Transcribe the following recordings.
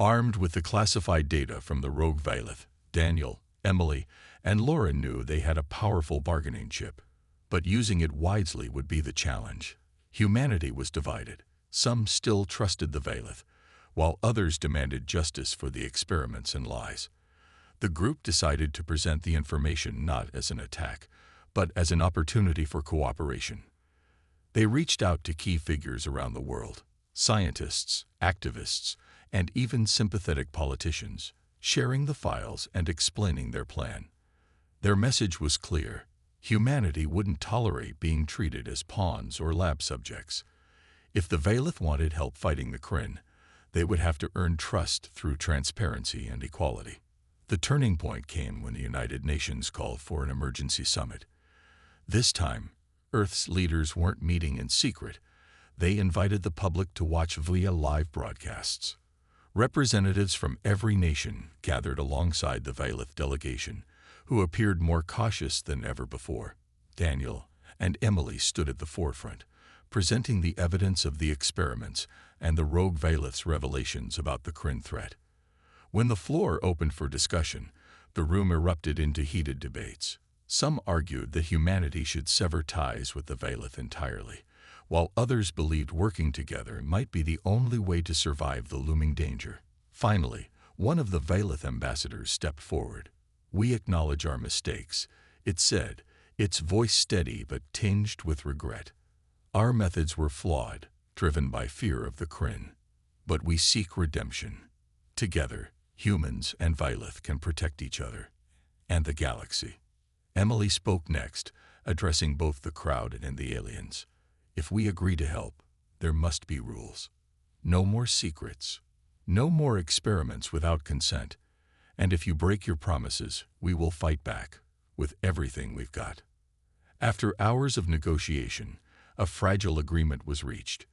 Armed with the classified data from the rogue Vailith, Daniel, Emily, and Laura knew they had a powerful bargaining chip. But using it wisely would be the challenge. Humanity was divided. Some still trusted the Vailith, while others demanded justice for the experiments and lies. The group decided to present the information not as an attack, but as an opportunity for cooperation. They reached out to key figures around the world, scientists, activists, and even sympathetic politicians, sharing the files and explaining their plan. Their message was clear. Humanity wouldn't tolerate being treated as pawns or lab subjects. If the Vailith wanted help fighting the Kryn, they would have to earn trust through transparency and equality. The turning point came when the United Nations called for an emergency summit. This time, Earth's leaders weren't meeting in secret. They invited the public to watch via live broadcasts. Representatives from every nation gathered alongside the Vailith delegation, who appeared more cautious than ever before. Daniel and Emily stood at the forefront, presenting the evidence of the experiments and the rogue Vailith's revelations about the Kryn threat. When the floor opened for discussion, the room erupted into heated debates. Some argued that humanity should sever ties with the Vailith entirely, while others believed working together might be the only way to survive the looming danger. Finally, one of the Vailith ambassadors stepped forward. "We acknowledge our mistakes," it said, its voice steady but tinged with regret. "Our methods were flawed, driven by fear of the Kryn. But we seek redemption. Together, humans and Vailith can protect each other and the galaxy." Emily spoke next, addressing both the crowd and the aliens. "If we agree to help, there must be rules. No more secrets. No more experiments without consent. And if you break your promises, we will fight back, with everything we've got." After hours of negotiation, a fragile agreement was reached.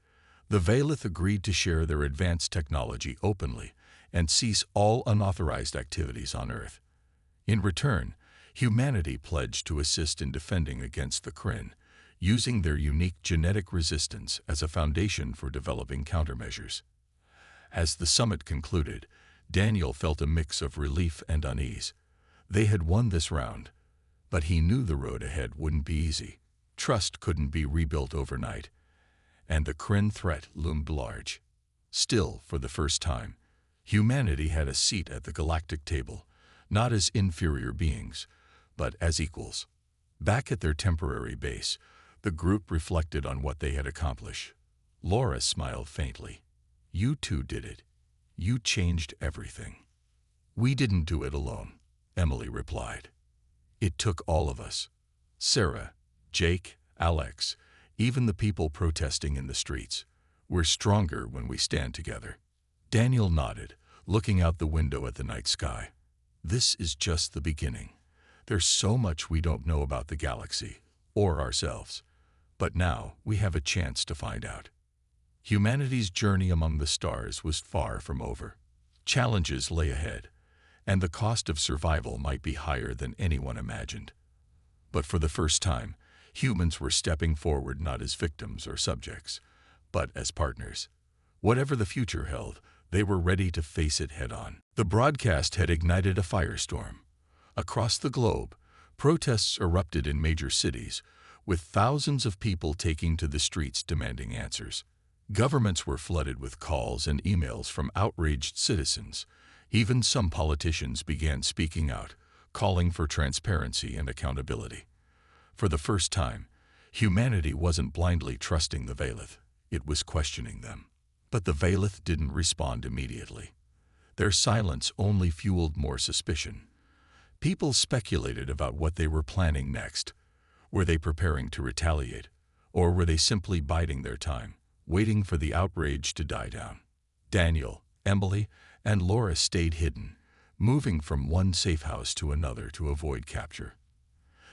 The Vailith agreed to share their advanced technology openly and cease all unauthorized activities on Earth. In return, humanity pledged to assist in defending against the Kryn, using their unique genetic resistance as a foundation for developing countermeasures. As the summit concluded, Daniel felt a mix of relief and unease. They had won this round, but he knew the road ahead wouldn't be easy. Trust couldn't be rebuilt overnight, and the Kryn threat loomed large. Still, for the first time, humanity had a seat at the galactic table, not as inferior beings, but as equals. Back at their temporary base, the group reflected on what they had accomplished. Laura smiled faintly. "You two did it. You changed everything." "We didn't do it alone," Emily replied. "It took all of us. Sarah, Jake, Alex, even the people protesting in the streets. We're stronger when we stand together." Daniel nodded, looking out the window at the night sky. "This is just the beginning. There's so much we don't know about the galaxy, or ourselves. But now we have a chance to find out." Humanity's journey among the stars was far from over. Challenges lay ahead, and the cost of survival might be higher than anyone imagined. But for the first time, humans were stepping forward not as victims or subjects, but as partners. Whatever the future held, they were ready to face it head-on. The broadcast had ignited a firestorm. Across the globe, protests erupted in major cities, with thousands of people taking to the streets demanding answers. Governments were flooded with calls and emails from outraged citizens. Even some politicians began speaking out, calling for transparency and accountability. For the first time, humanity wasn't blindly trusting the Vailith, it was questioning them. But the Vailith didn't respond immediately. Their silence only fueled more suspicion. People speculated about what they were planning next. Were they preparing to retaliate, or were they simply biding their time, waiting for the outrage to die down? Daniel, Emily, and Laura stayed hidden, moving from one safe house to another to avoid capture.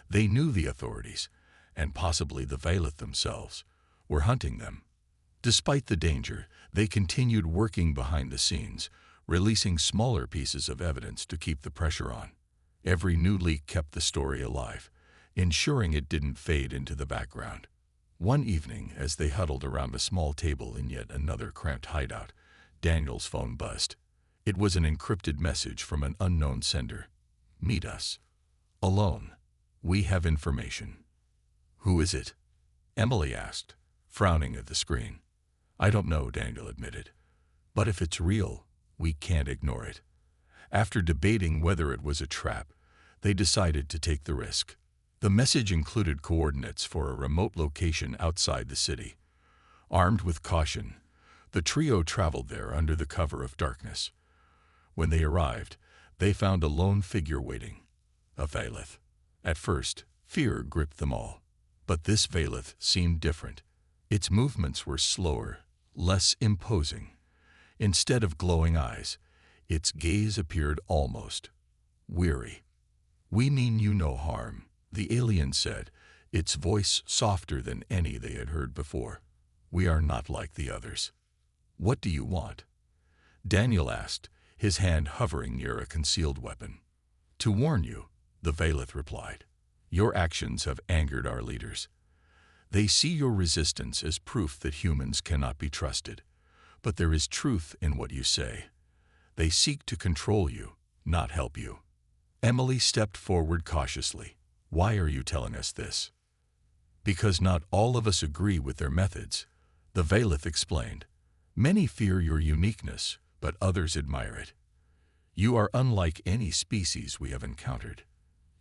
They knew the authorities, and possibly the Vailith themselves, were hunting them. Despite the danger, they continued working behind the scenes, releasing smaller pieces of evidence to keep the pressure on. Every new leak kept the story alive, ensuring it didn't fade into the background. One evening, as they huddled around a small table in yet another cramped hideout, Daniel's phone buzzed. It was an encrypted message from an unknown sender. Meet us. Alone. We have information. Who is it? Emily asked, frowning at the screen. I don't know, Daniel admitted. But if it's real, we can't ignore it. After debating whether it was a trap, they decided to take the risk. The message included coordinates for a remote location outside the city. Armed with caution, the trio traveled there under the cover of darkness. When they arrived, they found a lone figure waiting, a Vaelith. At first, fear gripped them all. But this Vaelith seemed different. Its movements were slower, less imposing. Instead of glowing eyes, its gaze appeared almost weary. We mean you no harm, the alien said, its voice softer than any they had heard before. We are not like the others. What do you want? Daniel asked, his hand hovering near a concealed weapon. To warn you, the Vaelith replied. Your actions have angered our leaders. They see your resistance as proof that humans cannot be trusted. But there is truth in what you say. They seek to control you, not help you. Emily stepped forward cautiously. Why are you telling us this? Because not all of us agree with their methods, the Vaelith explained. Many fear your uniqueness, but others admire it. You are unlike any species we have encountered.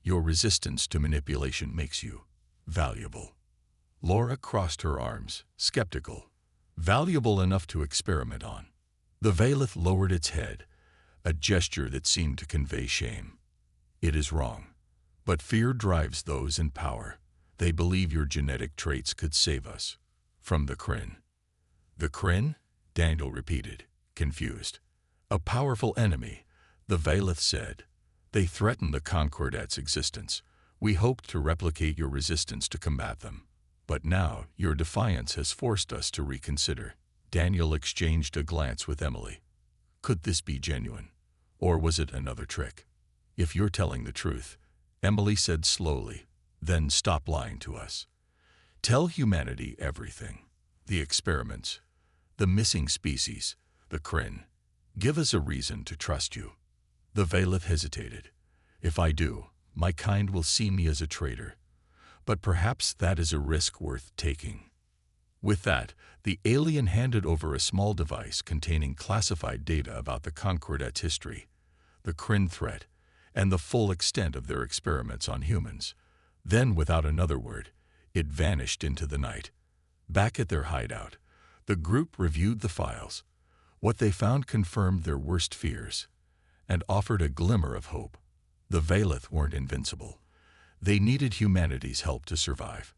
Your resistance to manipulation makes you valuable. Laura crossed her arms, skeptical. Valuable enough to experiment on. The Vaelith lowered its head, a gesture that seemed to convey shame. It is wrong. But fear drives those in power. They believe your genetic traits could save us. From the Kryn. The Kryn? Daniel repeated, confused. A powerful enemy, the Vaelith said. They threaten the Concordat's existence. We hoped to replicate your resistance to combat them. But now your defiance has forced us to reconsider. Daniel exchanged a glance with Emily. Could this be genuine? Or was it another trick? If you're telling the truth, Emily said slowly, then stop lying to us. Tell humanity everything. The experiments, the missing species, the Kryn. Give us a reason to trust you. The Vaelith hesitated. If I do, my kind will see me as a traitor. But perhaps that is a risk worth taking. With that, the alien handed over a small device containing classified data about the Concordat's history, the Kryn threat, and the full extent of their experiments on humans. Then, without another word, it vanished into the night. Back at their hideout, the group reviewed the files. What they found confirmed their worst fears and offered a glimmer of hope. The Vaelith weren't invincible. They needed humanity's help to survive.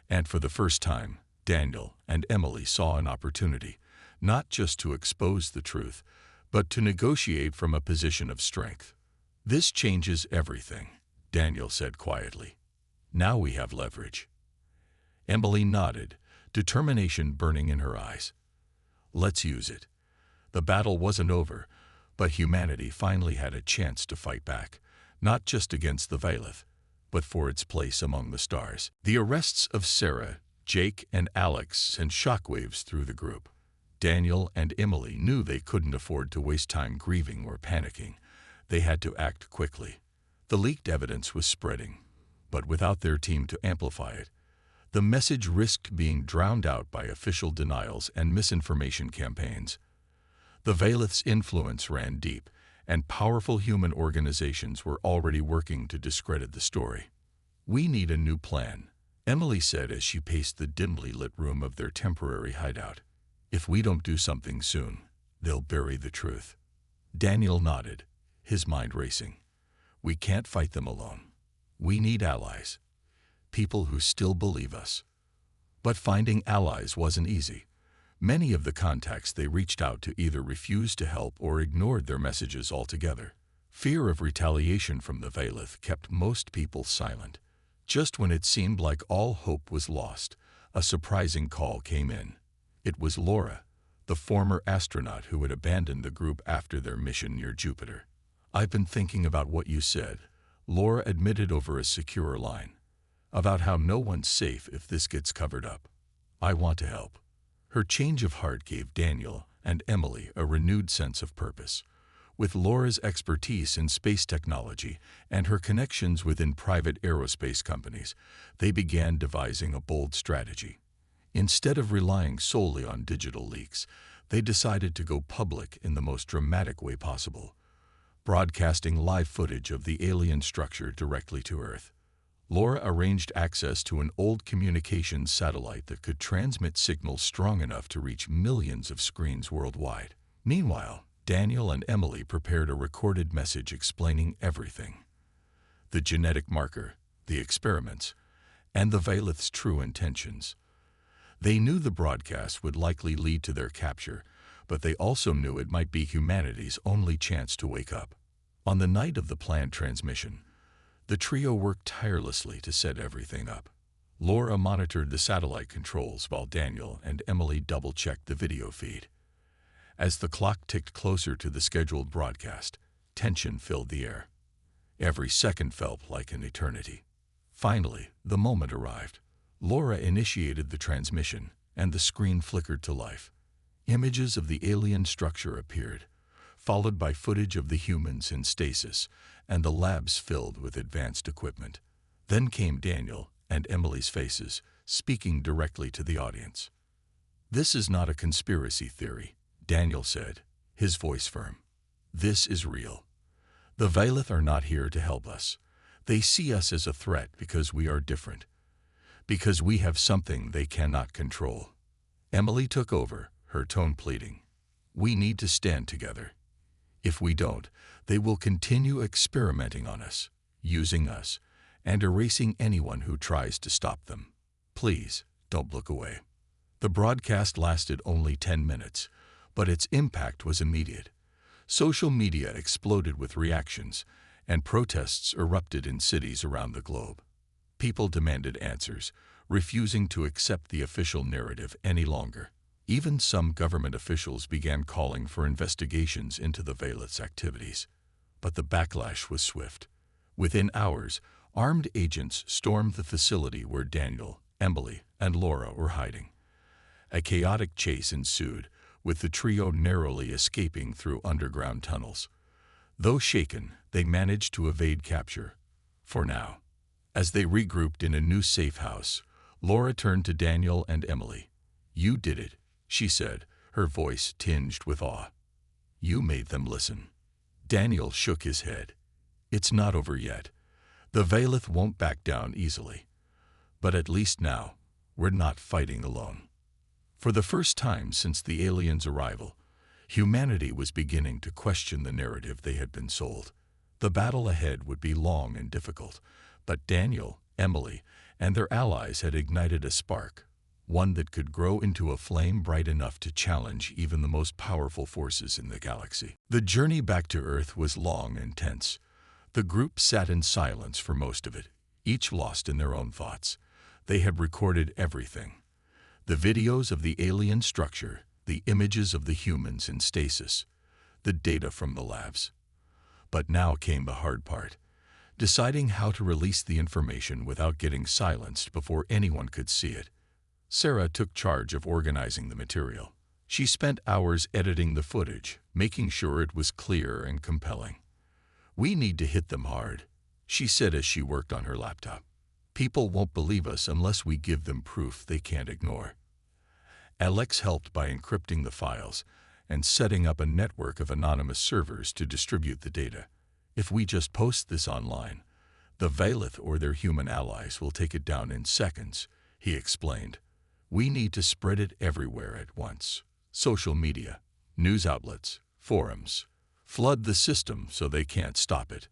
And for the first time, Daniel and Emily saw an opportunity, not just to expose the truth, but to negotiate from a position of strength. This changes everything, Daniel said quietly. Now we have leverage. Emily nodded, determination burning in her eyes. Let's use it. The battle wasn't over, but humanity finally had a chance to fight back, not just against the Vaelith, but for its place among the stars. The arrests of Sarah, Jake, and Alex sent shockwaves through the group. Daniel and Emily knew they couldn't afford to waste time grieving or panicking. They had to act quickly. The leaked evidence was spreading, but without their team to amplify it, the message risked being drowned out by official denials and misinformation campaigns. The Vaelith's influence ran deep, and powerful human organizations were already working to discredit the story. We need a new plan, Emily said as she paced the dimly lit room of their temporary hideout. If we don't do something soon, they'll bury the truth. Daniel nodded, his mind racing. We can't fight them alone. We need allies. People who still believe us. But finding allies wasn't easy. Many of the contacts they reached out to either refused to help or ignored their messages altogether. Fear of retaliation from the Vaelith kept most people silent. Just when it seemed like all hope was lost, a surprising call came in. It was Laura, the former astronaut who had abandoned the group after their mission near Jupiter. I've been thinking about what you said, Laura admitted over a secure line. About how no one's safe if this gets covered up. I want to help. Her change of heart gave Daniel and Emily a renewed sense of purpose. With Laura's expertise in space technology and her connections within private aerospace companies, they began devising a bold strategy. Instead of relying solely on digital leaks, they decided to go public in the most dramatic way possible, broadcasting live footage of the alien structure directly to Earth. Laura arranged access to an old communications satellite that could transmit signals strong enough to reach millions of screens worldwide. Meanwhile, Daniel and Emily prepared a recorded message explaining everything: the genetic marker, the experiments, and the Vaylith's true intentions. They knew the broadcast would likely lead to their capture, but they also knew it might be humanity's only chance to wake up. On the night of the planned transmission, the trio worked tirelessly to set everything up. Laura monitored the satellite controls while Daniel and Emily double-checked the video feed. As the clock ticked closer to the scheduled broadcast, tension filled the air. Every second felt like an eternity. Finally, the moment arrived. Laura initiated the transmission, and the screen flickered to life. Images of the alien structure appeared, followed by footage of the humans in stasis and the labs filled with advanced equipment. Then came Daniel and Emily's faces, speaking directly to the audience. "This is not a conspiracy theory," Daniel said, his voice firm. "This is real. The Vaylith are not here to help us. They see us as a threat because we are different, because we have something they cannot control." Emily took over, her tone pleading. "We need to stand together. If we don't, they will continue experimenting on us, using us, and erasing anyone who tries to stop them. Please, don't look away." The broadcast lasted only 10 minutes, but its impact was immediate. Social media exploded with reactions, and protests erupted in cities around the globe. People demanded answers, refusing to accept the official narrative any longer. Even some government officials began calling for investigations into the Vaylith's activities. But the backlash was swift. Within hours, armed agents stormed the facility where Daniel, Emily, and Laura were hiding. A chaotic chase ensued, with the trio narrowly escaping through underground tunnels. Though shaken, they managed to evade capture, for now. As they regrouped in a new safe house, Laura turned to Daniel and Emily. "You did it," she said, her voice tinged with awe. "You made them listen." Daniel shook his head. "It's not over yet. The Vaylith won't back down easily. But at least now, we're not fighting alone." For the first time since the aliens' arrival, humanity was beginning to question the narrative they had been sold. The battle ahead would be long and difficult, but Daniel, Emily, and their allies had ignited a spark, one that could grow into a flame bright enough to challenge even the most powerful forces in the galaxy. The journey back to Earth was long and tense. The group sat in silence for most of it, each lost in their own thoughts. They had recorded everything: the videos of the alien structure, the images of the humans in stasis, the data from the labs. But now came the hard part: deciding how to release the information without getting silenced before anyone could see it. Sarah took charge of organizing the material. She spent hours editing the footage, making sure it was clear and compelling. "We need to hit them hard," she said as she worked on her laptop. "People won't believe us unless we give them proof they can't ignore." Alex helped by encrypting the files and setting up a network of anonymous servers to distribute the data. "If we just post this online, the Vaylith or their human allies will take it down in seconds," he explained. "We need to spread it everywhere at once. Social media, news outlets, forums. Flood the system so they can't stop it."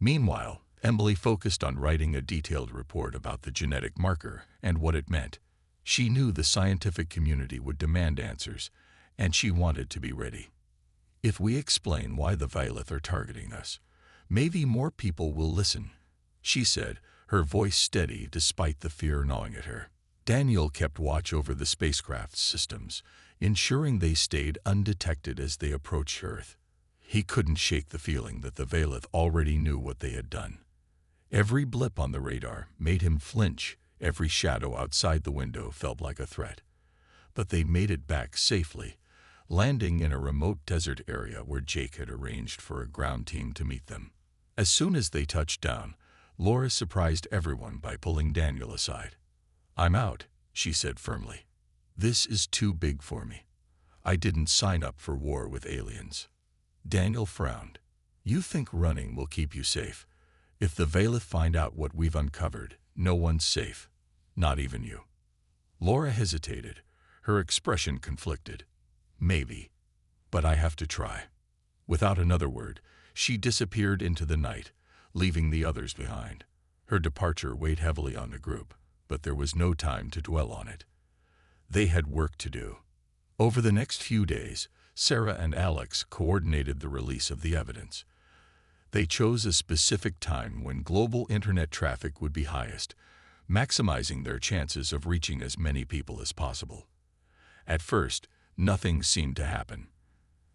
Meanwhile, Emily focused on writing a detailed report about the genetic marker and what it meant. She knew the scientific community would demand answers, and she wanted to be ready. "If we explain why the Vaylith are targeting us, maybe more people will listen," she said, her voice steady despite the fear gnawing at her. Daniel kept watch over the spacecraft's systems, ensuring they stayed undetected as they approached Earth. He couldn't shake the feeling that the Vaylith already knew what they had done. Every blip on the radar made him flinch. Every shadow outside the window felt like a threat. But they made it back safely, landing in a remote desert area where Jake had arranged for a ground team to meet them. As soon as they touched down, Laura surprised everyone by pulling Daniel aside. "I'm out," she said firmly. "This is too big for me. I didn't sign up for war with aliens." Daniel frowned. "You think running will keep you safe? If the Valith find out what we've uncovered, no one's safe. Not even you." Laura hesitated, her expression conflicted. "Maybe, but I have to try." Without another word, she disappeared into the night, leaving the others behind. Her departure weighed heavily on the group, but there was no time to dwell on it. They had work to do. Over the next few days, Sarah and Alex coordinated the release of the evidence. They chose a specific time when global internet traffic would be highest, maximizing their chances of reaching as many people as possible. At first, nothing seemed to happen.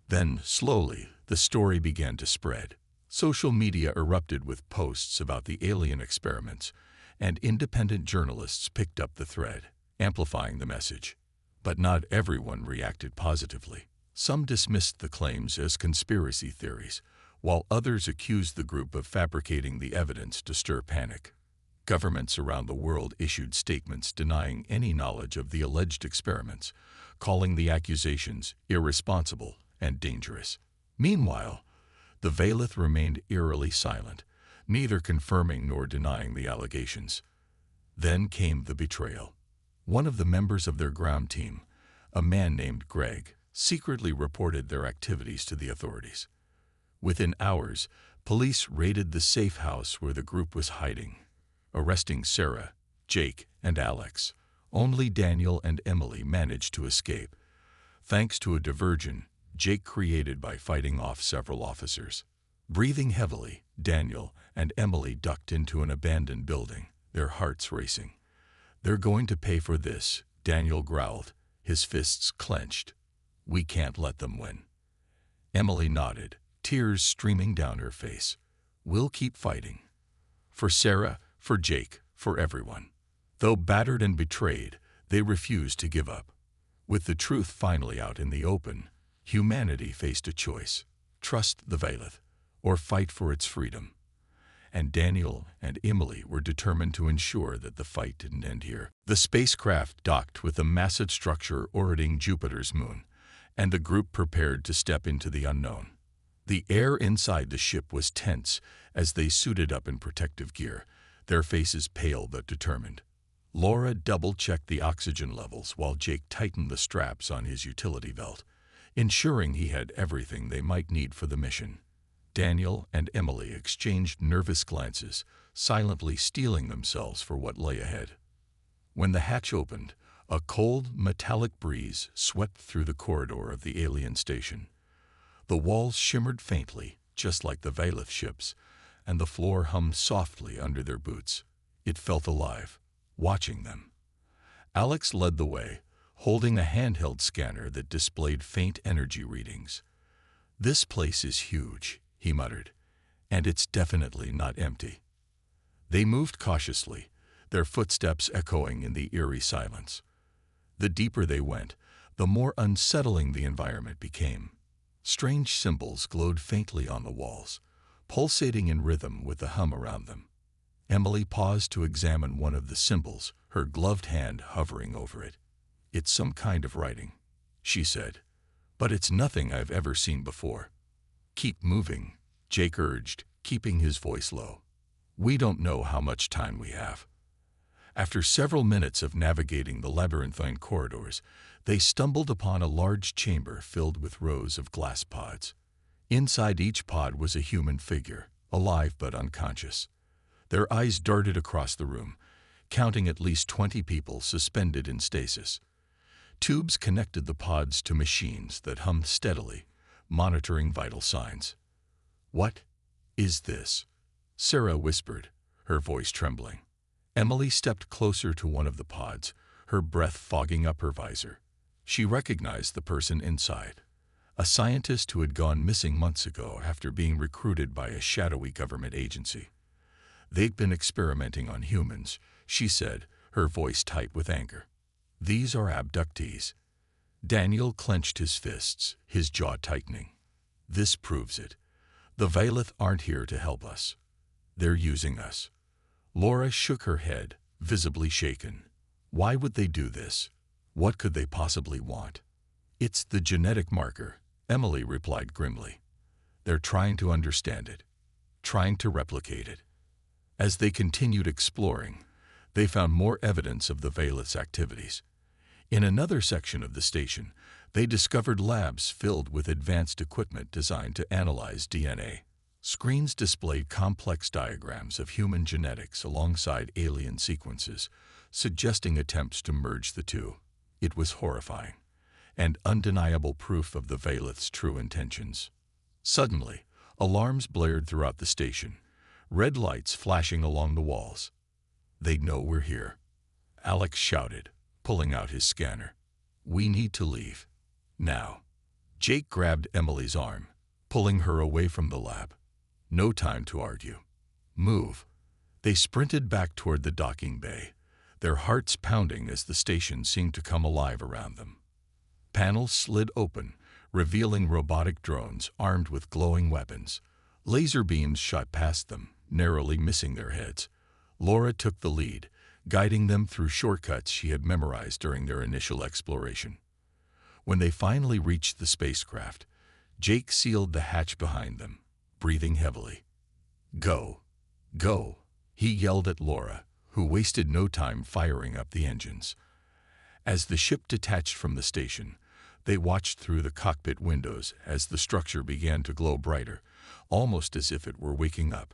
Then, slowly, the story began to spread. Social media erupted with posts about the alien experiments, and independent journalists picked up the thread, amplifying the message. But not everyone reacted positively. Some dismissed the claims as conspiracy theories, while others accused the group of fabricating the evidence to stir panic. Governments around the world issued statements denying any knowledge of the alleged experiments, calling the accusations irresponsible and dangerous. Meanwhile, the Valith remained eerily silent, neither confirming nor denying the allegations. Then came the betrayal. One of the members of their ground team, a man named Greg, secretly reported their activities to the authorities. Within hours, police raided the safe house where the group was hiding, arresting Sarah, Jake, and Alex. Only Daniel and Emily managed to escape, thanks to a diversion Jake created by fighting off several officers. Breathing heavily, Daniel and Emily ducked into an abandoned building, their hearts racing. "They're going to pay for this," Daniel growled, his fists clenched. "We can't let them win." Emily nodded, tears streaming down her face. "We'll keep fighting. For Sarah, for Jake, for everyone." Though battered and betrayed, they refused to give up. With the truth finally out in the open, humanity faced a choice: trust the Valith, or fight for its freedom. And Daniel and Emily were determined to ensure that the fight didn't end here. The spacecraft docked with a massive structure orbiting Jupiter's moon, and the group prepared to step into the unknown. The air inside the ship was tense as they suited up in protective gear, their faces pale but determined. Laura double-checked the oxygen levels while Jake tightened the straps on his utility belt, ensuring he had everything they might need for the mission. Daniel and Emily exchanged nervous glances, silently steeling themselves for what lay ahead. When the hatch opened, a cold, metallic breeze swept through the corridor of the alien station. The walls shimmered faintly, just like the Valith ships, and the floor hummed softly under their boots. It felt alive, watching them. Alex led the way, holding a handheld scanner that displayed faint energy readings. "This place is huge," he muttered, "and it's definitely not empty." They moved cautiously, their footsteps echoing in the eerie silence. The deeper they went, the more unsettling the environment became. Strange symbols glowed faintly on the walls, pulsating in rhythm with the hum around them. Emily paused to examine one of the symbols, her gloved hand hovering over it. "It's some kind of writing," she said, "but it's nothing I've ever seen before." "Keep moving," Jake urged, keeping his voice low. "We don't know how much time we have." After several minutes of navigating the labyrinthine corridors, they stumbled upon a large chamber filled with rows of glass pods. Inside each pod was a human figure, alive but unconscious. Their eyes darted across the room, counting at least 20 people suspended in stasis. Tubes connected the pods to machines that hummed steadily, monitoring vital signs. "What is this?" Sarah whispered, her voice trembling. Emily stepped closer to one of the pods, her breath fogging up her visor. She recognized the person inside, a scientist who had gone missing months ago after being recruited by a shadowy government agency. "They'd been experimenting on humans," she said, her voice tight with anger. "These are abductees." Daniel clenched his fists, his jaw tightening. This proves it. The Vailith aren't here to help us. They're using us. Laura shook her head, visibly shaken. Why would they do this? What could they possibly want? It's the genetic marker, Emily replied grimly. They're trying to understand it, trying to replicate it. As they continued exploring, they found more evidence of the Vailith's activities. In another section of the station, they discovered labs filled with advanced equipment designed to analyze DNA. Screens displayed complex diagrams of human genetics alongside alien sequences, suggesting attempts to merge the two. It was horrifying, and undeniable proof of the Vailith's true intentions. Suddenly, alarms blared throughout the station, red lights flashing along the walls. They know we're here, Alex shouted, pulling out his scanner. We need to leave. Now. Jake grabbed Emily's arm, pulling her away from the lab. No time to argue. Move. They sprinted back toward the docking bay, their hearts pounding as the station seemed to come alive around them. Panels slid open, revealing robotic drones armed with glowing weapons. Laser beams shot past them, narrowly missing their heads. Laura took the lead, guiding them through shortcuts she had memorized during their initial exploration. When they finally reached the spacecraft, Jake sealed the hatch behind them, breathing heavily. Go. Go, he yelled at Laura, who wasted no time firing up the engines. As the ship detached from the station, they watched through the cockpit windows as the structure began to glow brighter, almost as if it were waking up.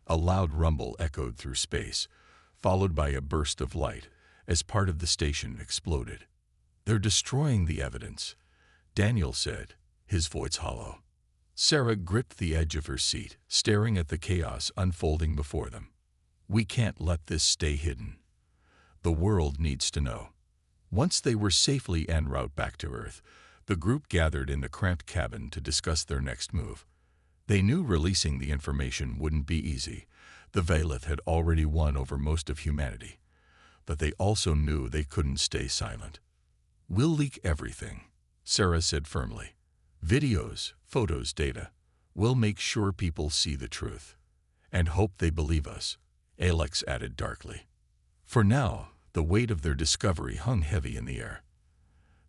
A loud rumble echoed through space, followed by a burst of light as part of the station exploded. They're destroying the evidence, Daniel said, his voice hollow. Sarah gripped the edge of her seat, staring at the chaos unfolding before them. We can't let this stay hidden. The world needs to know. Once they were safely en route back to Earth, the group gathered in the cramped cabin to discuss their next move. They knew releasing the information wouldn't be easy. The Vailith had already won over most of humanity, but they also knew they couldn't stay silent. We'll leak everything, Sarah said firmly. Videos, photos, data. We'll make sure people see the truth. And hope they believe us, Alex added darkly. For now, the weight of their discovery hung heavy in the air.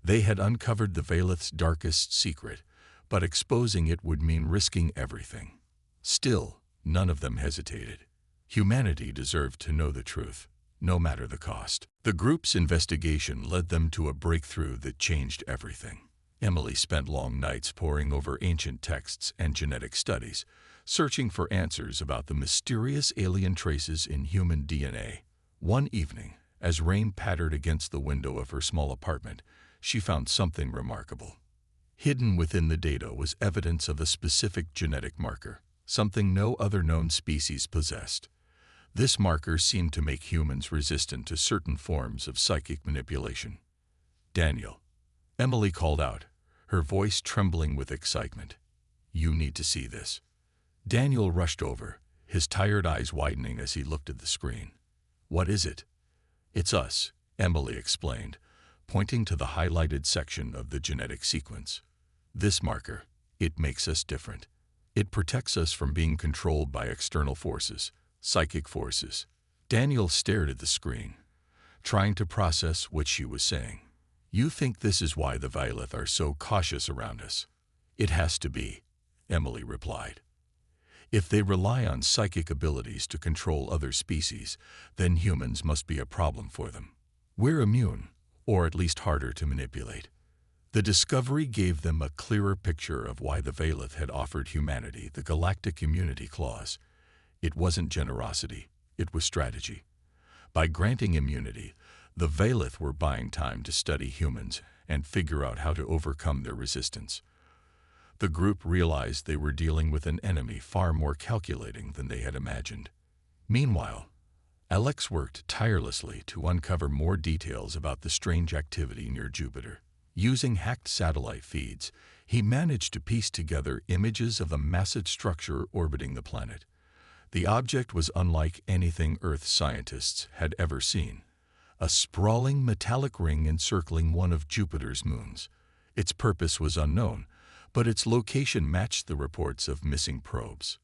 They had uncovered the Vailith's darkest secret, but exposing it would mean risking everything. Still, none of them hesitated. Humanity deserved to know the truth, no matter the cost. The group's investigation led them to a breakthrough that changed everything. Emily spent long nights poring over ancient texts and genetic studies, searching for answers about the mysterious alien traces in human DNA. One evening, as rain pattered against the window of her small apartment, she found something remarkable. Hidden within the data was evidence of a specific genetic marker, something no other known species possessed. This marker seemed to make humans resistant to certain forms of psychic manipulation. Daniel, Emily called out, her voice trembling with excitement. You need to see this. Daniel rushed over, his tired eyes widening as he looked at the screen. What is it? It's us, Emily explained, pointing to the highlighted section of the genetic sequence. This marker, it makes us different. It protects us from being controlled by external forces, psychic forces. Daniel stared at the screen, trying to process what she was saying. You think this is why the Vailith are so cautious around us? It has to be, Emily replied. If they rely on psychic abilities to control other species, then humans must be a problem for them. We're immune, or at least harder to manipulate. The discovery gave them a clearer picture of why the Vailith had offered humanity the Galactic Immunity Clause. It wasn't generosity, it was strategy. By granting immunity, the Vailith were buying time to study humans and figure out how to overcome their resistance. The group realized they were dealing with an enemy far more calculating than they had imagined. Meanwhile, Alex worked tirelessly to uncover more details about the strange activity near Jupiter. Using hacked satellite feeds, he managed to piece together images of a massive structure orbiting the planet. The object was unlike anything Earth scientists had ever seen. A sprawling metallic ring encircling one of Jupiter's moons. Its purpose was unknown, but its location matched the reports of missing probes.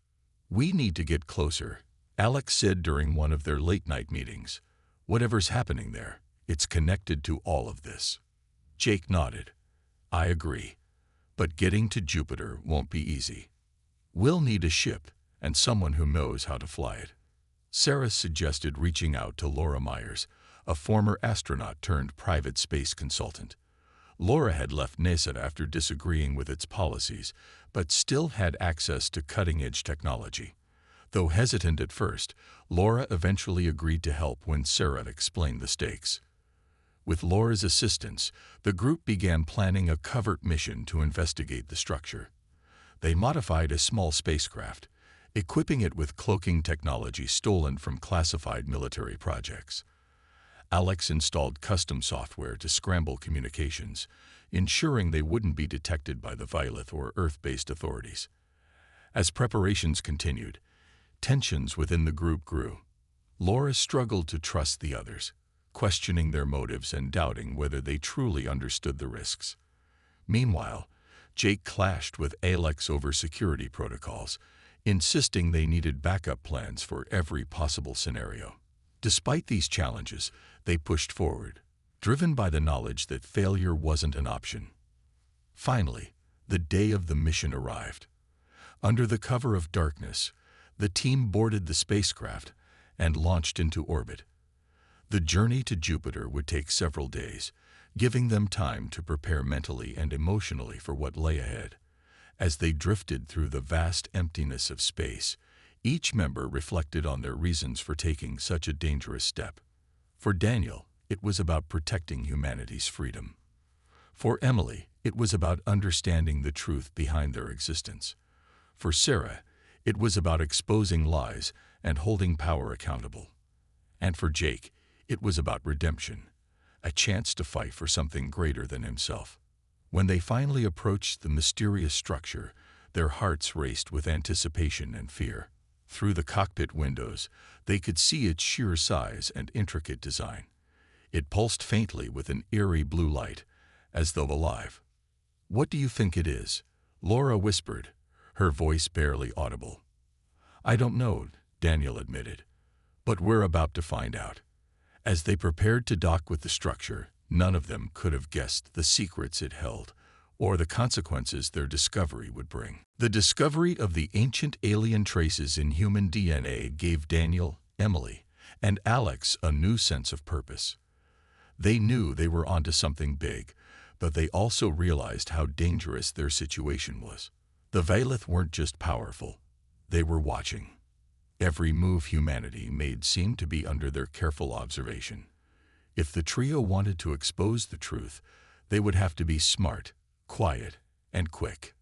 "We need to get closer," Alex said during one of their late-night meetings. "Whatever's happening there, it's connected to all of this." Jake nodded. "I agree. But getting to Jupiter won't be easy. We'll need a ship and someone who knows how to fly it." Sarah suggested reaching out to Laura Myers, a former astronaut turned private space consultant. Laura had left NASA after disagreeing with its policies, but still had access to cutting-edge technology. Though hesitant at first, Laura eventually agreed to help when Sarah explained the stakes. With Laura's assistance, the group began planning a covert mission to investigate the structure. They modified a small spacecraft, equipping it with cloaking technology stolen from classified military projects. Alex installed custom software to scramble communications, ensuring they wouldn't be detected by the Violet or Earth-based authorities. As preparations continued, tensions within the group grew. Laura struggled to trust the others, questioning their motives and doubting whether they truly understood the risks. Meanwhile, Jake clashed with Alex over security protocols, insisting they needed backup plans for every possible scenario. Despite these challenges, they pushed forward, driven by the knowledge that failure wasn't an option. Finally, the day of the mission arrived. Under the cover of darkness, the team boarded the spacecraft and launched into orbit. The journey to Jupiter would take several days, giving them time to prepare mentally and emotionally for what lay ahead. As they drifted through the vast emptiness of space, each member reflected on their reasons for taking such a dangerous step. For Daniel, it was about protecting humanity's freedom. For Emily, it was about understanding the truth behind their existence. For Sarah, it was about exposing lies and holding power accountable. And for Jake, it was about redemption, a chance to fight for something greater than himself. When they finally approached the mysterious structure, their hearts raced with anticipation and fear. Through the cockpit windows, they could see its sheer size and intricate design. It pulsed faintly with an eerie blue light, as though alive. "What do you think it is?" Laura whispered, her voice barely audible. "I don't know," Daniel admitted, "but we're about to find out." As they prepared to dock with the structure, none of them could have guessed the secrets it held, or the consequences their discovery would bring. The discovery of the ancient alien traces in human DNA gave Daniel, Emily, and Alex a new sense of purpose. They knew they were onto something big, but they also realized how dangerous their situation was. The Violet weren't just powerful, they were watching. Every move humanity made seemed to be under their careful observation. If the trio wanted to expose the truth, they would have to be smart, quiet, and quick.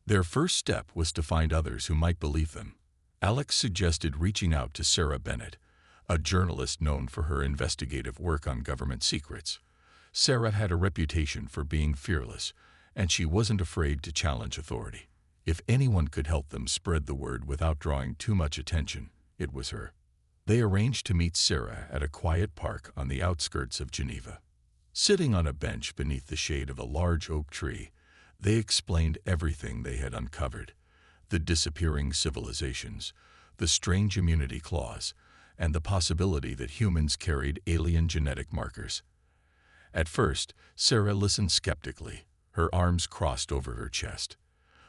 Their first step was to find others who might believe them. Alex suggested reaching out to Sarah Bennett, a journalist known for her investigative work on government secrets. Sarah had a reputation for being fearless, and she wasn't afraid to challenge authority. If anyone could help them spread the word without drawing too much attention, it was her. They arranged to meet Sarah at a quiet park on the outskirts of Geneva. Sitting on a bench beneath the shade of a large oak tree, they explained everything they had uncovered: the disappearing civilizations, the strange immunity clause, and the possibility that humans carried alien genetic markers. At first, Sarah listened skeptically, her arms crossed over her chest.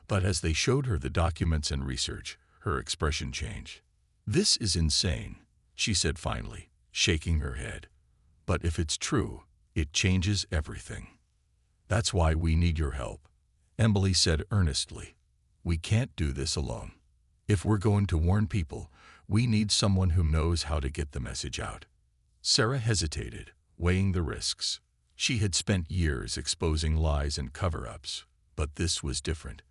But as they showed her the documents and research, her expression changed. "This is insane," she said finally, shaking her head. "But if it's true, it changes everything. That's why we need your help," Emily said earnestly. "We can't do this alone. If we're going to warn people, we need someone who knows how to get the message out." Sarah hesitated, weighing the risks. She had spent years exposing lies and cover-ups, but this was different.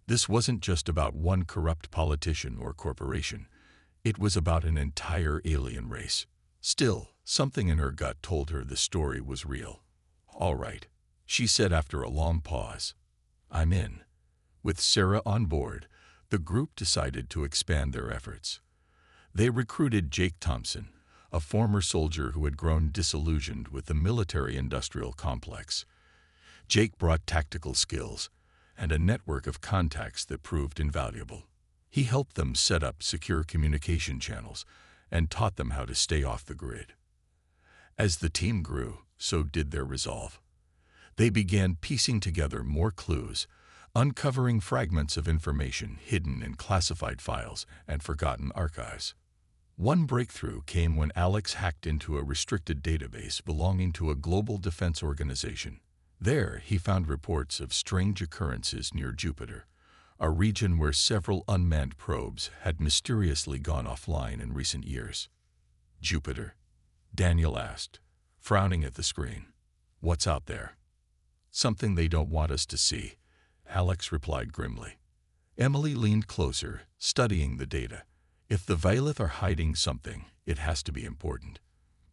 This wasn't just about one corrupt politician or corporation. It was about an entire alien race. Still, something in her gut told her the story was real. "All right," she said after a long pause. "I'm in." With Sarah on board, the group decided to expand their efforts. They recruited Jake Thompson, a former soldier who had grown disillusioned with the military-industrial complex. Jake brought tactical skills and a network of contacts that proved invaluable. He helped them set up secure communication channels and taught them how to stay off the grid. As the team grew, so did their resolve. They began piecing together more clues, uncovering fragments of information hidden in classified files and forgotten archives. One breakthrough came when Alex hacked into a restricted database belonging to a global defense organization. There, he found reports of strange occurrences near Jupiter, a region where several unmanned probes had mysteriously gone offline in recent years. Jupiter? Daniel asked, frowning at the screen. What's out there? Something they don't want us to see, Alex replied grimly. Emily leaned closer, studying the data. If the Vailith are hiding something, it has to be important.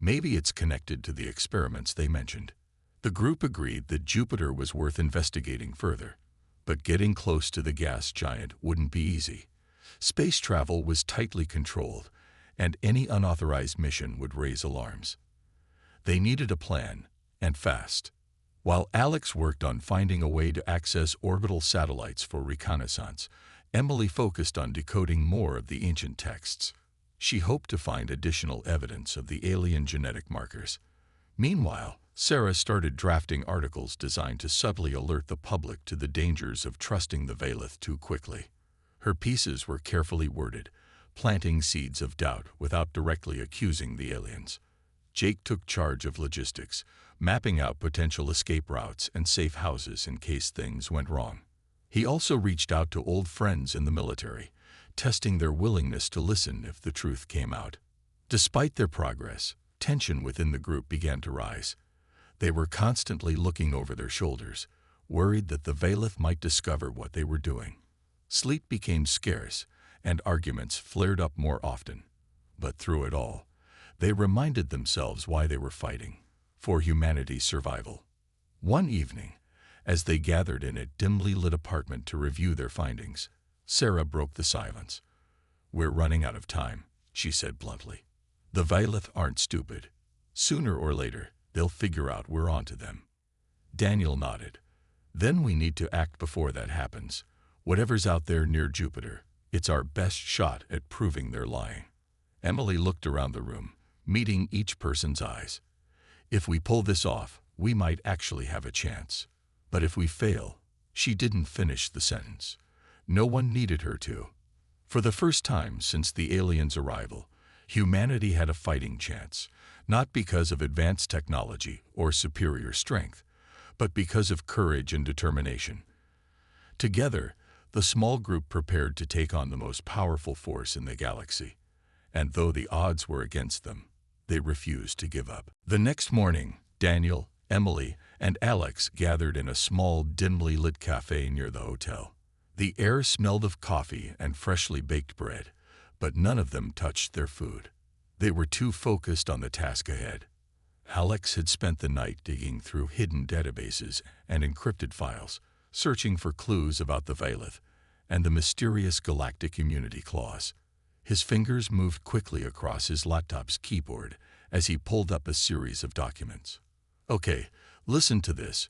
Maybe it's connected to the experiments they mentioned. The group agreed that Jupiter was worth investigating further, but getting close to the gas giant wouldn't be easy. Space travel was tightly controlled, and any unauthorized mission would raise alarms. They needed a plan, and fast. While Alex worked on finding a way to access orbital satellites for reconnaissance, Emily focused on decoding more of the ancient texts. She hoped to find additional evidence of the alien genetic markers. Meanwhile, Sarah started drafting articles designed to subtly alert the public to the dangers of trusting the Vailith too quickly. Her pieces were carefully worded, planting seeds of doubt without directly accusing the aliens. Jake took charge of logistics, mapping out potential escape routes and safe houses in case things went wrong. He also reached out to old friends in the military, testing their willingness to listen if the truth came out. Despite their progress, tension within the group began to rise. They were constantly looking over their shoulders, worried that the Vailith might discover what they were doing. Sleep became scarce, and arguments flared up more often. But through it all, they reminded themselves why they were fighting: for humanity's survival. One evening, as they gathered in a dimly lit apartment to review their findings, Sarah broke the silence. "We're running out of time," she said bluntly. "The Vailith aren't stupid. Sooner or later, they'll figure out we're onto them." Daniel nodded. "Then we need to act before that happens. Whatever's out there near Jupiter, it's our best shot at proving they're lying." Emily looked around the room, meeting each person's eyes. "If we pull this off, we might actually have a chance. But if we fail..." She didn't finish the sentence. No one needed her to. For the first time since the aliens' arrival, humanity had a fighting chance, not because of advanced technology or superior strength, but because of courage and determination. Together, the small group prepared to take on the most powerful force in the galaxy. And though the odds were against them, they refused to give up. The next morning, Daniel, Emily, and Alex gathered in a small, dimly lit cafe near the hotel. The air smelled of coffee and freshly baked bread, but none of them touched their food. They were too focused on the task ahead. Alex had spent the night digging through hidden databases and encrypted files, searching for clues about the Vailith and the mysterious galactic immunity clause. His fingers moved quickly across his laptop's keyboard as he pulled up a series of documents. "Okay, listen to this,"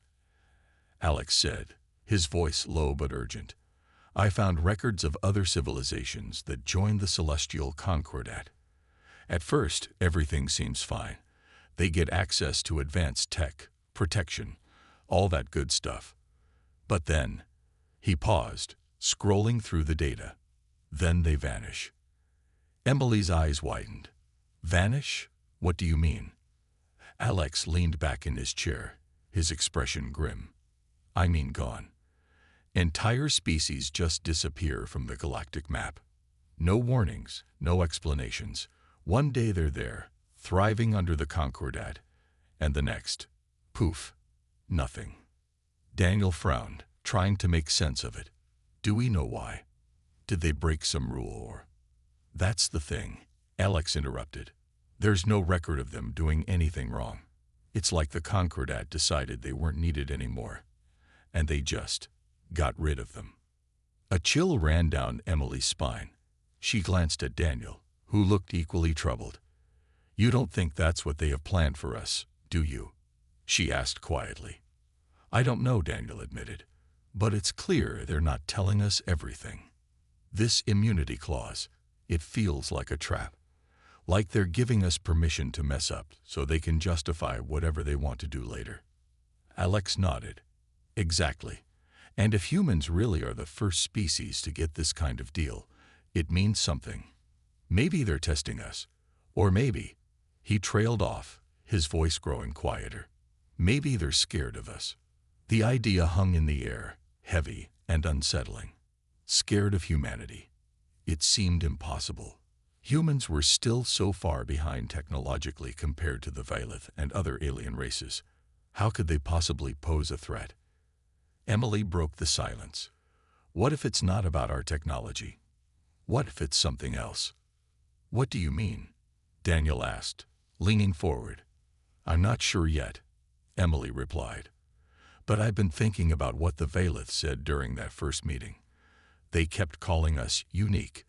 Alex said, his voice low but urgent. "I found records of other civilizations that joined the Celestial Concordat. At first, everything seems fine. They get access to advanced tech, protection, all that good stuff. But then," he paused, scrolling through the data. "Then they vanish." Emily's eyes widened. "Vanish? What do you mean?" Alex leaned back in his chair, his expression grim. "I mean gone. Entire species just disappear from the galactic map. No warnings, no explanations. One day they're there, thriving under the Concordat, and the next, poof, nothing." Daniel frowned, trying to make sense of it. "Do we know why? Did they break some rule or—" "That's the thing," Alex interrupted. "There's no record of them doing anything wrong. It's like the Concordat decided they weren't needed anymore, and they just got rid of them." A chill ran down Emily's spine. She glanced at Daniel, who looked equally troubled. "You don't think that's what they have planned for us, do you?" she asked quietly. I don't know, Daniel admitted, but it's clear they're not telling us everything. This immunity clause, it feels like a trap. Like they're giving us permission to mess up so they can justify whatever they want to do later. Alex nodded. Exactly. And if humans really are the first species to get this kind of deal, it means something. Maybe they're testing us. Or maybe, he trailed off, his voice growing quieter. Maybe they're scared of us. The idea hung in the air, heavy and unsettling. Scared of humanity. It seemed impossible. Humans were still so far behind technologically compared to the Vailith and other alien races. How could they possibly pose a threat? Emily broke the silence. What if it's not about our technology? What if it's something else? What do you mean? Daniel asked, leaning forward. I'm not sure yet, Emily replied. But I've been thinking about what the Vailith said during that first meeting. They kept calling us unique.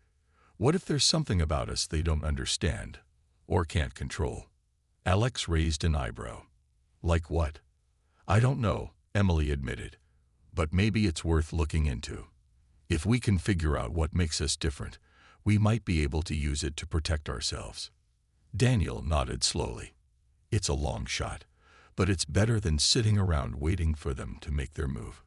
What if there's something about us they don't understand or can't control? Alex raised an eyebrow. Like what? I don't know, Emily admitted. But maybe it's worth looking into. If we can figure out what makes us different, we might be able to use it to protect ourselves. Daniel nodded slowly. It's a long shot, but it's better than sitting around waiting for them to make their move.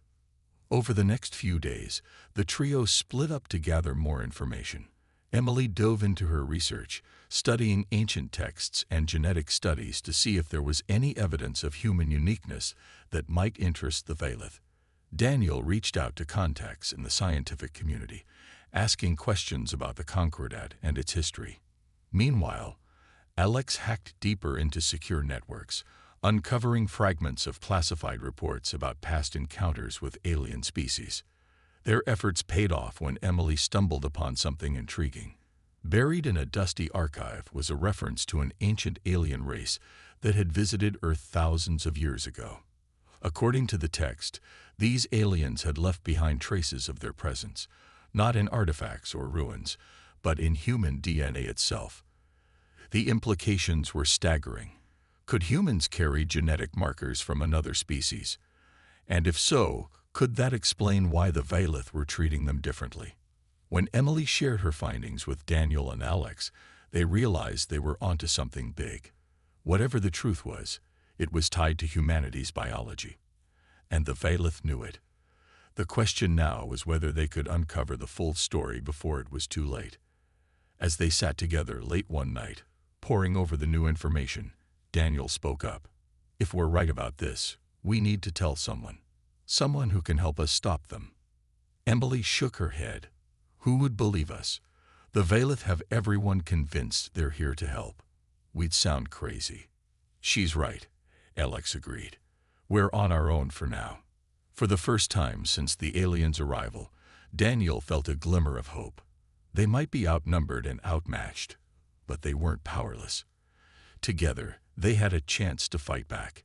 Over the next few days, the trio split up to gather more information. Emily dove into her research, studying ancient texts and genetic studies to see if there was any evidence of human uniqueness that might interest the Vailith. Daniel reached out to contacts in the scientific community, asking questions about the Concordat and its history. Meanwhile, Alex hacked deeper into secure networks, uncovering fragments of classified reports about past encounters with alien species. Their efforts paid off when Emily stumbled upon something intriguing. Buried in a dusty archive was a reference to an ancient alien race that had visited Earth thousands of years ago. According to the text, these aliens had left behind traces of their presence, not in artifacts or ruins, but in human DNA itself. The implications were staggering. Could humans carry genetic markers from another species? And if so, could that explain why the Vailith were treating them differently? When Emily shared her findings with Daniel and Alex, they realized they were onto something big. Whatever the truth was, it was tied to humanity's biology. And the Vailith knew it. The question now was whether they could uncover the full story before it was too late. As they sat together late one night, poring over the new information, Daniel spoke up. If we're right about this, we need to tell someone. Someone who can help us stop them. Emily shook her head. Who would believe us? The Vailith have everyone convinced they're here to help. We'd sound crazy. She's right, Alex agreed. We're on our own for now. For the first time since the aliens' arrival, Daniel felt a glimmer of hope. They might be outnumbered and outmatched, but they weren't powerless. Together, they had a chance to fight back,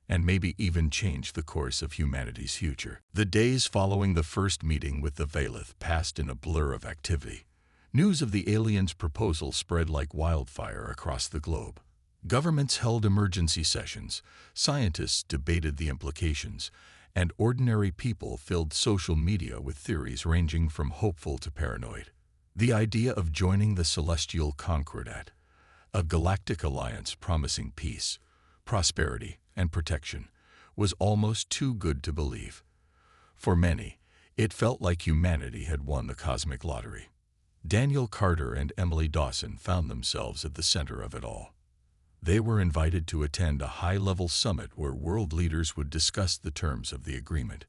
and maybe even change the course of humanity's future. The days following the first meeting with the Vailith passed in a blur of activity. News of the aliens' proposal spread like wildfire across the globe. Governments held emergency sessions, scientists debated the implications, and ordinary people filled social media with theories ranging from hopeful to paranoid. The idea of joining the Celestial Concordat, a galactic alliance promising peace, prosperity, and protection, was almost too good to believe. For many, it felt like humanity had won the cosmic lottery. Daniel Carter and Emily Dawson found themselves at the center of it all. They were invited to attend a high-level summit where world leaders would discuss the terms of the agreement.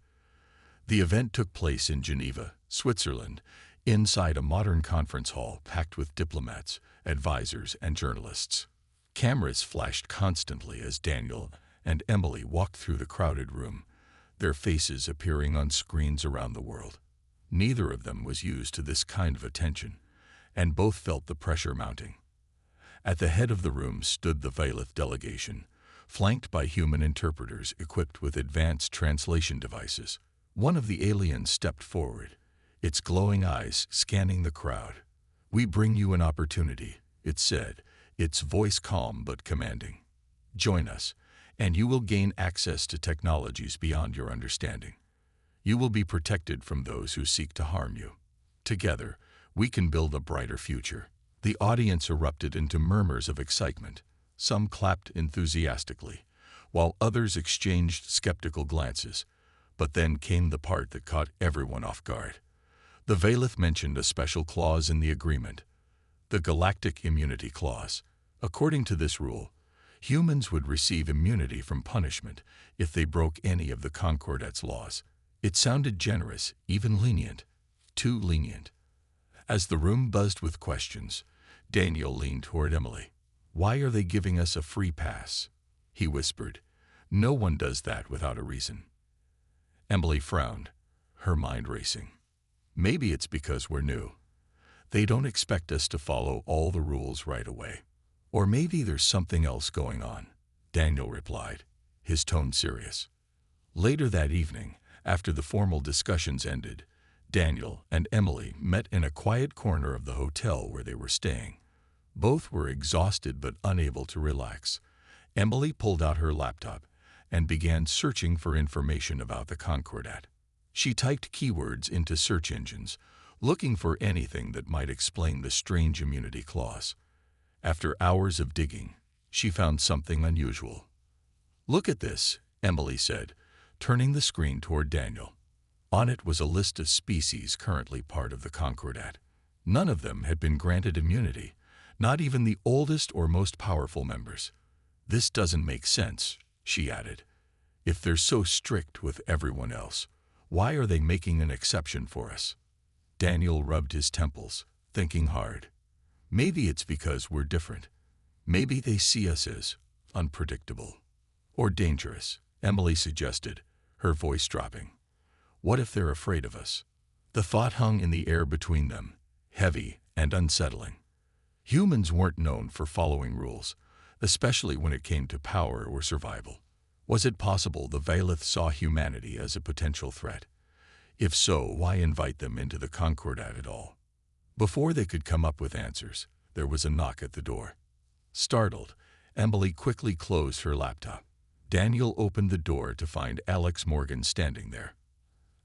The event took place in Geneva, Switzerland, inside a modern conference hall packed with diplomats, advisors, and journalists. Cameras flashed constantly as Daniel and Emily walked through the crowded room, their faces appearing on screens around the world. Neither of them was used to this kind of attention, and both felt the pressure mounting. At the head of the room stood the Vailith delegation, flanked by human interpreters equipped with advanced translation devices. One of the aliens stepped forward, its glowing eyes scanning the crowd. "We bring you an opportunity," it said, its voice calm but commanding. "Join us, and you will gain access to technologies beyond your understanding. You will be protected from those who seek to harm you. Together, we can build a brighter future." The audience erupted into murmurs of excitement. Some clapped enthusiastically, while others exchanged skeptical glances. But then came the part that caught everyone off guard. The Vailith mentioned a special clause in the agreement, the Galactic Immunity Clause. According to this rule, humans would receive immunity from punishment if they broke any of the Concordat's laws. It sounded generous, even lenient. Too lenient. As the room buzzed with questions, Daniel leaned toward Emily. "Why are they giving us a free pass?" he whispered. "No one does that without a reason." Emily frowned, her mind racing. "Maybe it's because we're new. They don't expect us to follow all the rules right away. Or maybe there's something else going on," Daniel replied, his tone serious. Later that evening, after the formal discussions ended, Daniel and Emily met in a quiet corner of the hotel where they were staying. Both were exhausted but unable to relax. Emily pulled out her laptop and began searching for information about the Concordat. She typed keywords into search engines, looking for anything that might explain the strange immunity clause. After hours of digging, she found something unusual. "Look at this," Emily said, turning the screen toward Daniel. On it was a list of species currently part of the Concordat. None of them had been granted immunity, not even the oldest or most powerful members. "This doesn't make sense," she added. "If they're so strict with everyone else, why are they making an exception for us?" Daniel rubbed his temples, thinking hard. "Maybe it's because we're different. Maybe they see us as unpredictable or dangerous," Emily suggested, her voice dropping. "What if they're afraid of us?" The thought hung in the air between them, heavy and unsettling. Humans weren't known for following rules, especially when it came to power or survival. Was it possible the Vailith saw humanity as a potential threat? If so, why invite them into the Concordat at all? Before they could come up with answers, there was a knock at the door. Startled, Emily quickly closed her laptop. Daniel opened the door to find Alex Morgan standing there.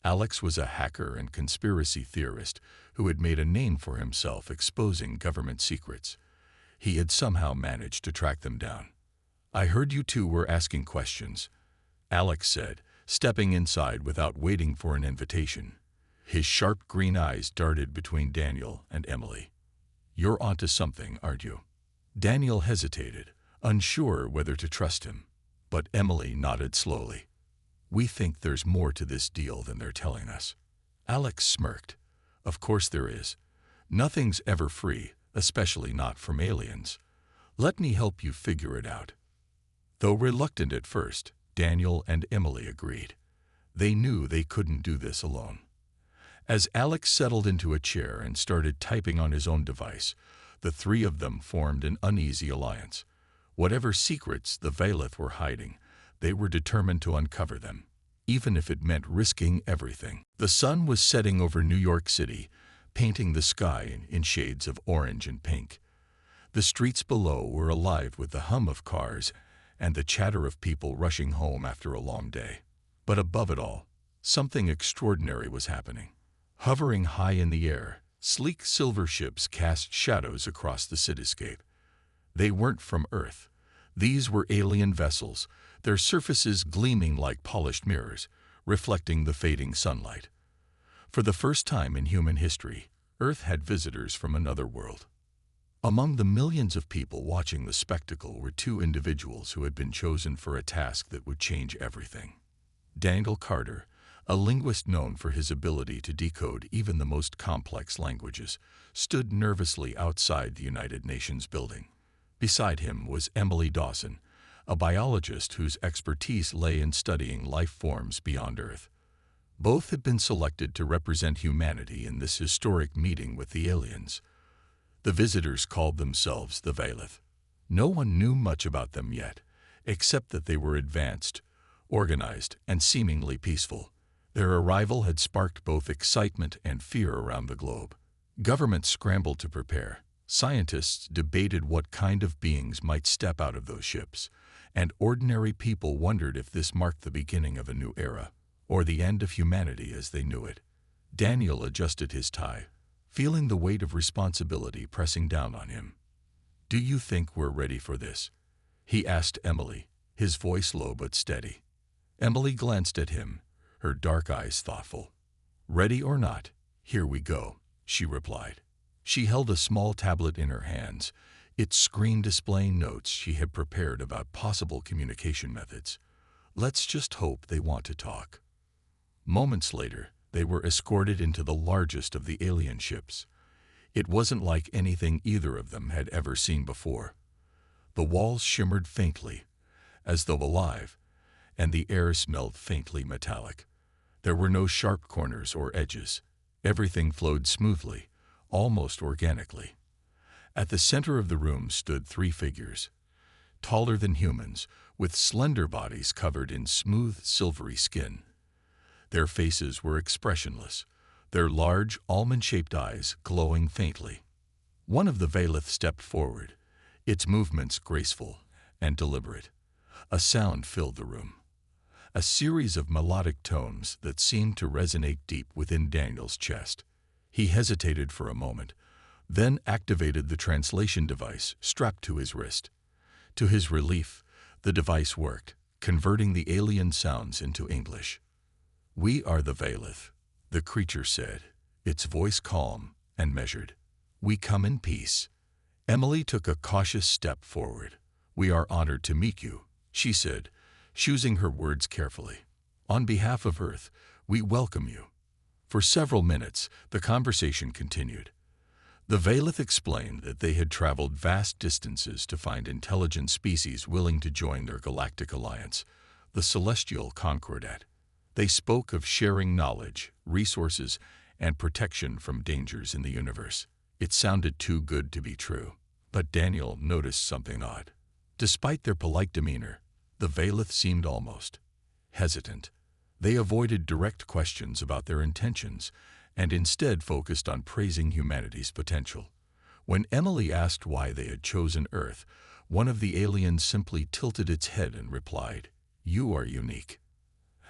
Alex was a hacker and conspiracy theorist who had made a name for himself exposing government secrets. He had somehow managed to track them down. "I heard you two were asking questions," Alex said, stepping inside without waiting for an invitation. His sharp green eyes darted between Daniel and Emily. "You're onto something, aren't you?" Daniel hesitated, unsure whether to trust him, but Emily nodded slowly. "We think there's more to this deal than they're telling us." Alex smirked. "Of course there is. Nothing's ever free, especially not from aliens. Let me help you figure it out." Though reluctant at first, Daniel and Emily agreed. They knew they couldn't do this alone. As Alex settled into a chair and started typing on his own device, the three of them formed an uneasy alliance. Whatever secrets the Vailith were hiding, they were determined to uncover them, even if it meant risking everything. The sun was setting over New York City, painting the sky in shades of orange and pink. The streets below were alive with the hum of cars and the chatter of people rushing home after a long day. But above it all, something extraordinary was happening. Hovering high in the air, sleek silver ships cast shadows across the cityscape. They weren't from Earth. These were alien vessels, their surfaces gleaming like polished mirrors, reflecting the fading sunlight. For the first time in human history, Earth had visitors from another world. Among the millions of people watching the spectacle were two individuals who had been chosen for a task that would change everything. Daniel Carter, a linguist known for his ability to decode even the most complex languages, stood nervously outside the United Nations building. Beside him was Emily Dawson, a biologist whose expertise lay in studying life forms beyond Earth. Both had been selected to represent humanity in this historic meeting with the aliens. The visitors called themselves the Vailith. No one knew much about them yet, except that they were advanced, organized, and seemingly peaceful. Their arrival had sparked both excitement and fear around the globe. Governments scrambled to prepare. Scientists debated what kind of beings might step out of those ships, and ordinary people wondered if this marked the beginning of a new era, or the end of humanity as they knew it. Daniel adjusted his tie, feeling the weight of responsibility pressing down on him. "Do you think we're ready for this?" he asked Emily, his voice low but steady. Emily glanced at him, her dark eyes thoughtful. "Ready or not, here we go," she replied. She held a small tablet in her hands, its screen displaying notes she had prepared about possible communication methods. "Let's just hope they want to talk." Moments later, they were escorted into the largest of the alien ships. It wasn't like anything either of them had ever seen before. The walls shimmered faintly, as though alive, and the air smelled faintly metallic. There were no sharp corners or edges. Everything flowed smoothly, almost organically. At the center of the room stood three figures, taller than humans, with slender bodies covered in smooth, silvery skin. Their faces were expressionless, their large, almond-shaped eyes glowing faintly. One of the Valith stepped forward, its movements graceful and deliberate. A sound filled the room, a series of melodic tones that seemed to resonate deep within Daniel's chest. He hesitated for a moment, then activated the translation device strapped to his wrist. To his relief, the device worked, converting the alien sounds into English. "We are the Valith," the creature said, its voice calm and measured. "We come in peace." Emily took a cautious step forward. "We are honored to meet you," she said, choosing her words carefully. "On behalf of Earth, we welcome you." For several minutes, the conversation continued. The Valith explained that they had traveled vast distances to find intelligent species willing to join their galactic alliance, the Celestial Concordat. They spoke of sharing knowledge, resources, and protection from dangers in the universe. It sounded too good to be true. But Daniel noticed something odd. Despite their polite demeanor, the Valith seemed almost hesitant. They avoided direct questions about their intentions and instead focused on praising humanity's potential. When Emily asked why they had chosen Earth, one of the aliens simply tilted its head and replied, "You are unique."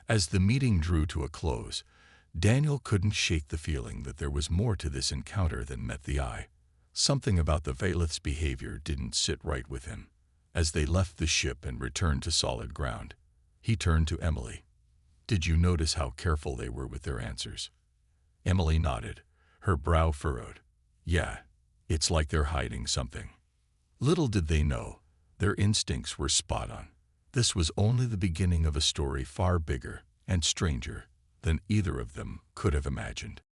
As the meeting drew to a close, Daniel couldn't shake the feeling that there was more to this encounter than met the eye. Something about the Valith's behavior didn't sit right with him. As they left the ship and returned to solid ground, he turned to Emily. "Did you notice how careful they were with their answers?" Emily nodded, her brow furrowed. "Yeah, it's like they're hiding something." Little did they know, their instincts were spot on. This was only the beginning of a story far bigger and stranger than either of them could have imagined.